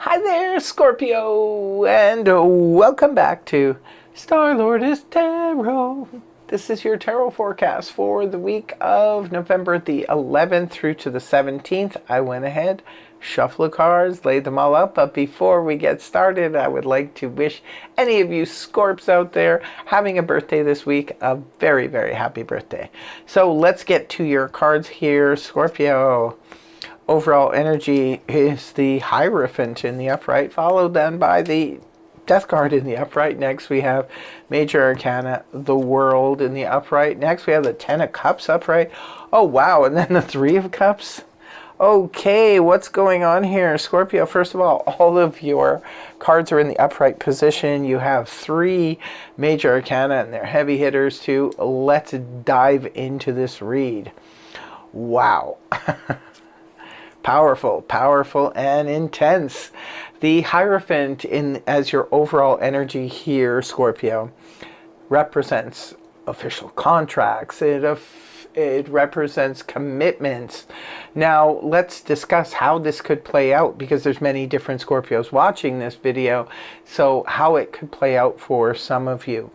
Hi there, Scorpio, and welcome back to Star-Lord is Tarot. This is your tarot forecast for the week of November the 11th through to the 17th. I went ahead, shuffled the cards, laid them all up, but before we get started, I would like to wish any of you Scorps out there having a birthday this week a very, very happy birthday. So let's get to your cards here, Scorpio. Overall energy is the Hierophant in the upright, followed then by the Death card in the upright. Next we have Major Arcana, the World in the upright. Next we have the Ten of Cups upright. Oh wow, and then the Three of Cups. Okay, what's going on here, Scorpio? First of all of your cards are in the upright position. You have three Major Arcana and they're heavy hitters too. Let's dive into this read. Wow. Powerful, and intense. The Hierophant as your overall energy here, Scorpio, represents official contracts. It represents commitments. Now, let's discuss how this could play out, because there's many different Scorpios watching this video, so how it could play out for some of you.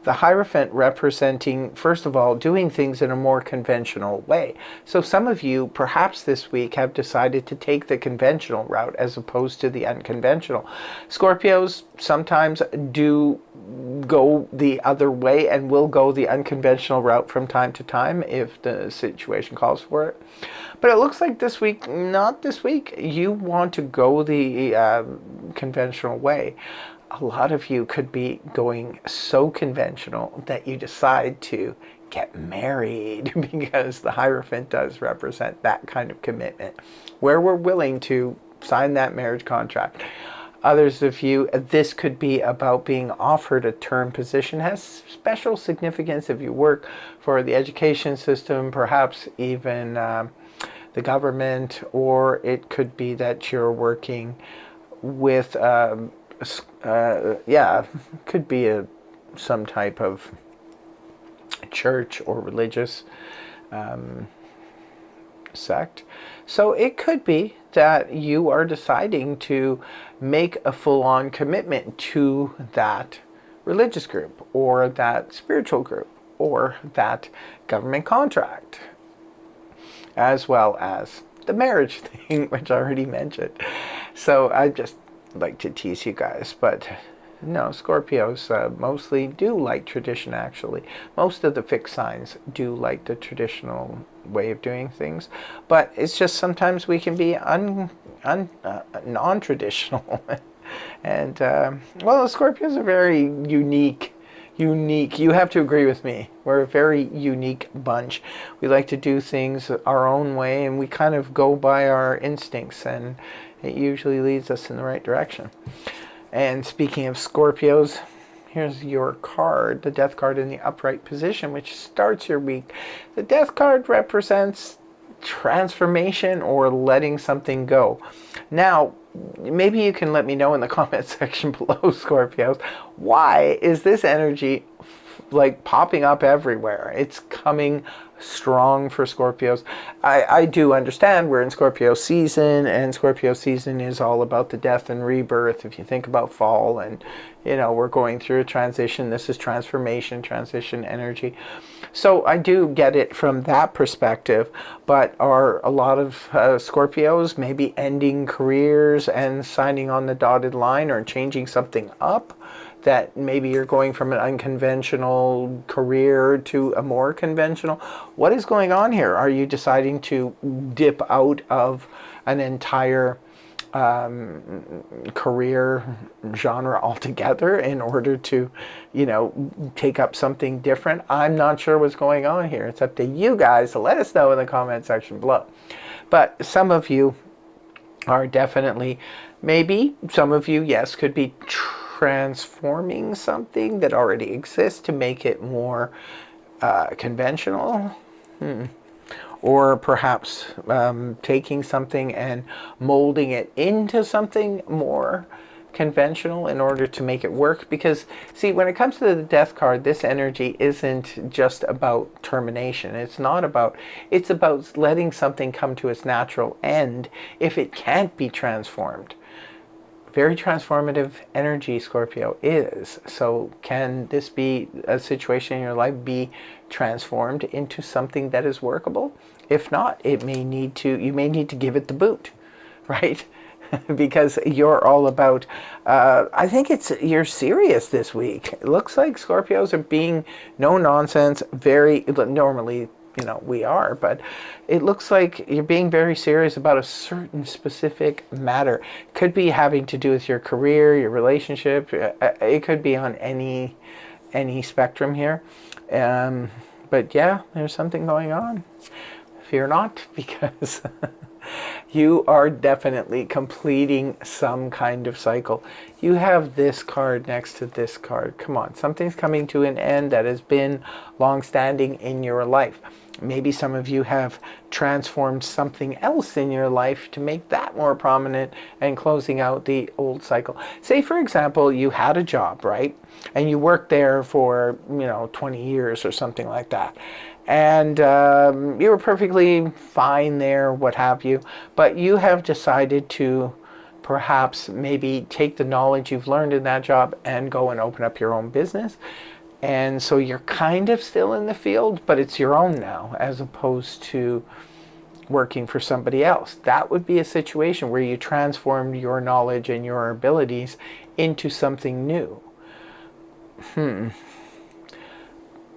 The Hierophant representing, first of all, doing things in a more conventional way. So some of you, perhaps this week, have decided to take the conventional route as opposed to the unconventional. Scorpios sometimes do go the other way and will go the unconventional route from time to time if the situation calls for it. But it looks like this week, not this week, you want to go the conventional way. A lot of you could be going so conventional that you decide to get married, because the Hierophant does represent that kind of commitment where we're willing to sign that marriage contract. Others of you, this could be about being offered a term position. It has special significance if you work for the education system, perhaps even the government, or it could be that you're working with could be some type of church or religious sect. So it could be that you are deciding to make a full-on commitment to that religious group or that spiritual group or that government contract, as well as the marriage thing, which I already mentioned. So I just like to tease you guys, but no, Scorpios mostly do like tradition. Actually, most of the fixed signs do like the traditional way of doing things, but it's just sometimes we can be non-traditional. And well, the Scorpios are very unique. You have to agree with me. We're a very unique bunch. We like to do things our own way, and we kind of go by our instincts, and it usually leads us in the right direction. And speaking of Scorpios, here's your card, the Death card in the upright position, which starts your week. The Death card represents transformation or letting something go. Now, maybe you can let me know in the comment section below, Scorpios, why is this energy like popping up everywhere? It's coming strong for Scorpios. I do understand we're in Scorpio season, and Scorpio season is all about the death and rebirth. If you think about fall, and we're going through a transition, this is transformation, transition energy. So I do get it from that perspective, but are a lot of Scorpios maybe ending careers and signing on the dotted line, or changing something up? That maybe you're going from an unconventional career to a more conventional. What is going on here? Are you deciding to dip out of an entire career genre altogether in order to, take up something different? I'm not sure what's going on here. It's up to you guys to let us know in the comment section below. But some of you are definitely, maybe some of you, yes, could be transforming something that already exists to make it more conventional. Or perhaps taking something and molding it into something more conventional in order to make it work. Because, see, when it comes to the Death card, this energy isn't just about termination. It's about letting something come to its natural end if it can't be transformed. very transformative energy Scorpio is. So can this be a situation in your life be transformed into something that is workable? If not, you may need to give it the boot, right? Because you're all about, I think you're serious this week. It looks like Scorpios are being no nonsense, very, normally, we are, but it looks like you're being very serious about a certain specific matter. Could be having to do with your career, your relationship. It could be on any spectrum here. But yeah, there's something going on. Fear not, because you are definitely completing some kind of cycle. You have this card next to this card. Come on, something's coming to an end that has been long-standing in your life. Maybe some of you have transformed something else in your life to make that more prominent and closing out the old cycle. Say, for example, you had a job, right? And you worked there for, 20 years or something like that. And you were perfectly fine there, what have you. But you have decided to perhaps maybe take the knowledge you've learned in that job and go and open up your own business. And so you're kind of still in the field, but it's your own now, as opposed to working for somebody else. That would be a situation where you transformed your knowledge and your abilities into something new.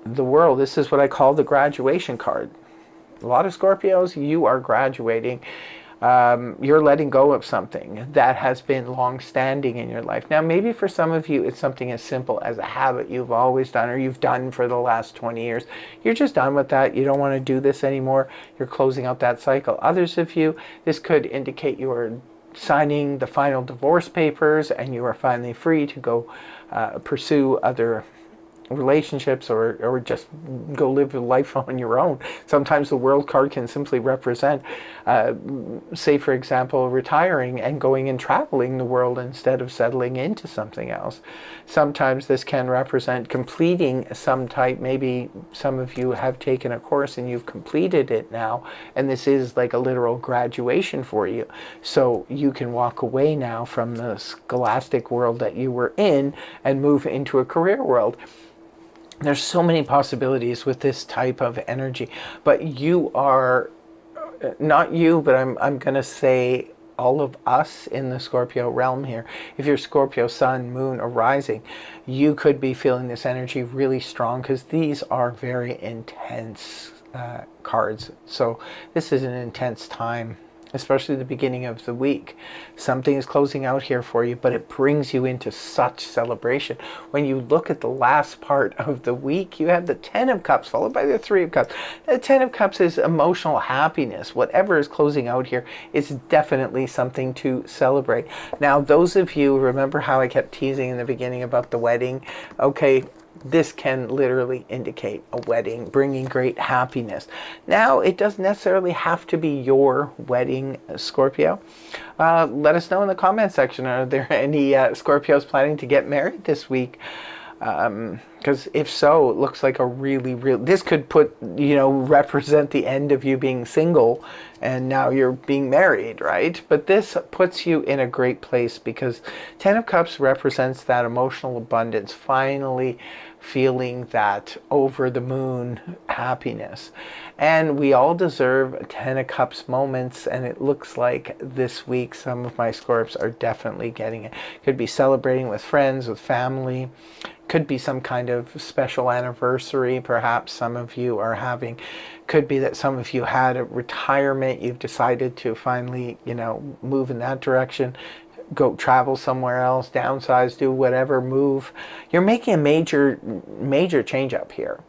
The world, this is what I call the graduation card. A lot of Scorpios, you are graduating. You're letting go of something that has been long-standing in your life. Now, maybe for some of you, it's something as simple as a habit you've always done or you've done for the last 20 years. You're just done with that. You don't want to do this anymore. You're closing out that cycle. Others of you, this could indicate you are signing the final divorce papers and you are finally free to go pursue other relationships or just go live a life on your own. Sometimes the world card can simply represent, say for example, retiring and going and traveling the world instead of settling into something else. Sometimes this can represent completing some type, maybe some of you have taken a course and you've completed it now, and this is like a literal graduation for you. So you can walk away now from the scholastic world that you were in and move into a career world. There's so many possibilities with this type of energy, but you are, not you, but I'm going to say all of us in the Scorpio realm here. If you're Scorpio sun, moon, or rising, you could be feeling this energy really strong because these are very intense cards. So this is an intense time, especially the beginning of the week. Something is closing out here for you, but it brings you into such celebration. When you look at the last part of the week, you have the 10 of Cups followed by the 3 of Cups. The 10 of Cups is emotional happiness. Whatever is closing out here is definitely something to celebrate. Now, those of you, remember how I kept teasing in the beginning about the wedding? Okay, this can literally indicate a wedding, bringing great happiness. Now, it doesn't necessarily have to be your wedding, Scorpio. Let us know in the comment section. Are there any Scorpios planning to get married this week? Because if so, it looks like a really, this could represent the end of you being single and now you're being married, right? But this puts you in a great place because 10 of Cups represents that emotional abundance, finally feeling that over the moon happiness. And we all deserve 10 of Cups moments, and it looks like this week some of my Scorps are definitely getting it. Could be celebrating with friends, with family. Could be some kind of special anniversary perhaps some of you are having. Could be that some of you had a retirement. You've decided to finally, move in that direction. Go travel somewhere else, downsize, do whatever, move. You're making a major change up here.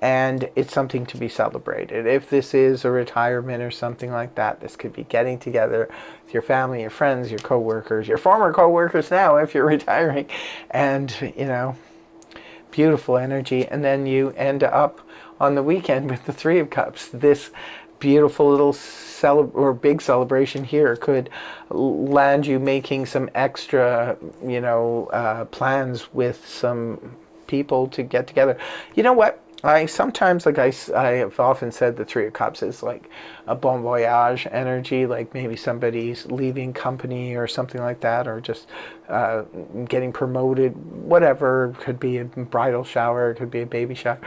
And it's something to be celebrated. If this is a retirement or something like that, this could be getting together with your family, your friends, your coworkers, your former coworkers now if you're retiring. And, beautiful energy. And then you end up on the weekend with the 3 of Cups. This beautiful little big celebration here could land you making some extra, plans with some people to get together. You know what? I sometimes, like I have often said, the Three of Cups is like a bon voyage energy, like maybe somebody's leaving company or something like that, or just uh, getting promoted, whatever. Could be a bridal shower, it could be a baby shower,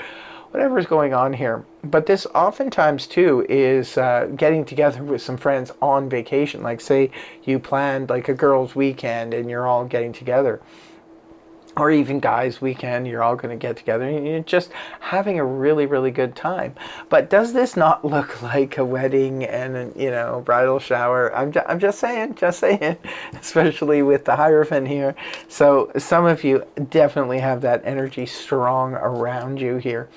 whatever is going on here. But this oftentimes too is getting together with some friends on vacation. Like say you planned like a girls' weekend and you're all getting together, or even guys weekend, you're all going to get together and you're just having a really, really good time. But does this not look like a wedding and, you know, bridal shower? I'm just saying, especially with the Hierophant here. So some of you definitely have that energy strong around you here.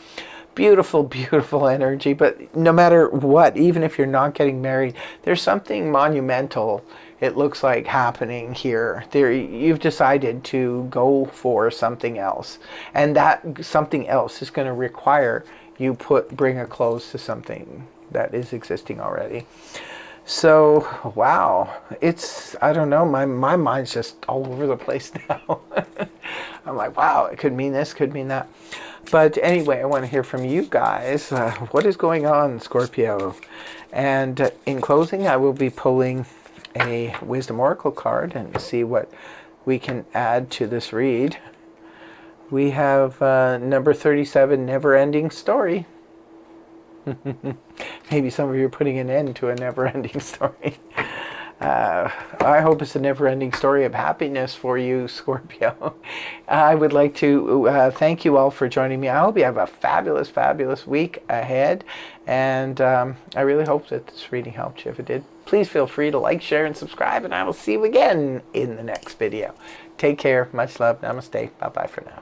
Beautiful, beautiful energy. But no matter what, even if you're not getting married, there's something monumental, it looks like, happening here. There, you've decided to go for something else, and that something else is going to require you bring a close to something that is existing already. So, wow, it's, I don't know, my mind's just all over the place now. I'm like, wow, it could mean this, could mean that. But anyway, I want to hear from you guys. What is going on, Scorpio? And in closing, I will be pulling a Wisdom Oracle card and see what we can add to this read. We have number 37, Never Ending Story. Maybe some of you are putting an end to a never-ending story. I hope it's a never-ending story of happiness for you, Scorpio. I would like to thank you all for joining me. I hope you have a fabulous, fabulous week ahead. And I really hope that this reading helped you. If it did, please feel free to like, share, and subscribe. And I will see you again in the next video. Take care. Much love. Namaste. Bye-bye for now.